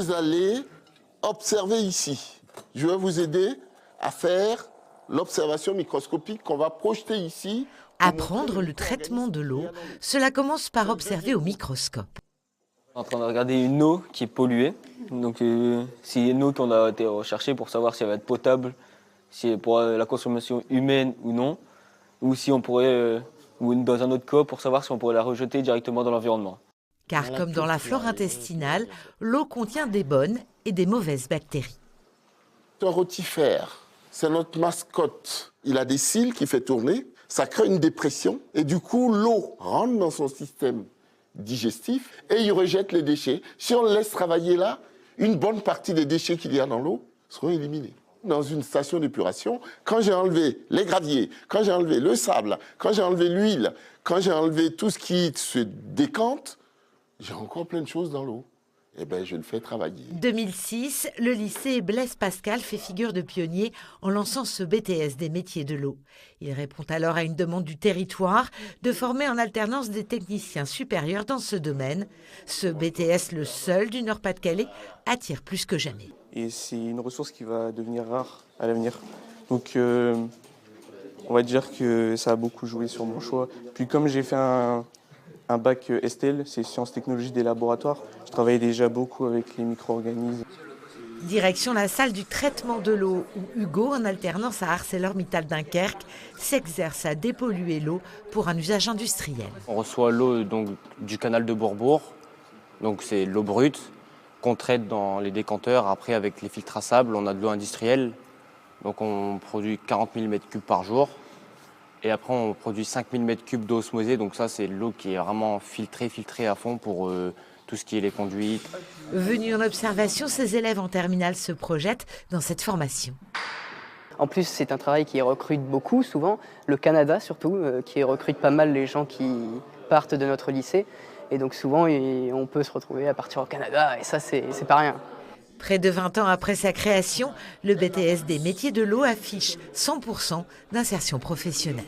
Vous allez observer ici. Je vais vous aider à faire l'observation microscopique qu'on va projeter ici. Apprendre le traitement de l'eau, cela commence par observer au microscope. En train de regarder une eau qui est polluée. Donc c'est une eau qu'on a été recherchée pour savoir si elle va être potable, si elle est pour la consommation humaine ou non, ou si on pourrait, ou dans un autre cas, pour savoir si on pourrait la rejeter directement dans l'environnement. Car comme dans la flore intestinale, l'eau contient des bonnes et des mauvaises bactéries. Un rotifère, c'est notre mascotte. Il a des cils qui fait tourner, ça crée une dépression et du coup l'eau rentre dans son système digestif et il rejette les déchets. Si on le laisse travailler là, une bonne partie des déchets qu'il y a dans l'eau seront éliminés. Dans une station d'épuration, quand j'ai enlevé les graviers, quand j'ai enlevé le sable, quand j'ai enlevé l'huile, quand j'ai enlevé tout ce qui se décante, j'ai encore plein de choses dans l'eau. Eh bien, je le fais travailler. 2006, le lycée Blaise Pascal fait figure de pionnier en lançant ce BTS des métiers de l'eau. Il répond alors à une demande du territoire de former en alternance des techniciens supérieurs dans ce domaine. Ce BTS, le seul du Nord-Pas-de-Calais, attire plus que jamais. Et c'est une ressource qui va devenir rare à l'avenir. Donc on va dire que ça a beaucoup joué sur mon choix. Puis comme j'ai fait un bac STL, c'est Sciences Technologies des laboratoires, je travaillais déjà beaucoup avec les micro-organismes. Direction la salle du traitement de l'eau où Hugo, en alternance à ArcelorMittal Dunkerque, s'exerce à dépolluer l'eau pour un usage industriel. On reçoit l'eau donc du canal de Bourbourg, donc c'est l'eau brute qu'on traite dans les décanteurs. Après, avec les filtres à sable, on a de l'eau industrielle, donc on produit 40 000 m3 par jour. Et après, on produit 5000 m3 d'eau osmosée, donc ça, c'est l'eau qui est vraiment filtrée à fond pour tout ce qui est les conduites. Venus en observation, ces élèves en terminale se projettent dans cette formation. En plus, c'est un travail qui recrute beaucoup, souvent, le Canada surtout, qui recrute pas mal les gens qui partent de notre lycée. Et donc souvent, on peut se retrouver à partir au Canada, et ça, c'est pas rien. Près de 20 ans après sa création, le BTS des métiers de l'eau affiche 100% d'insertion professionnelle.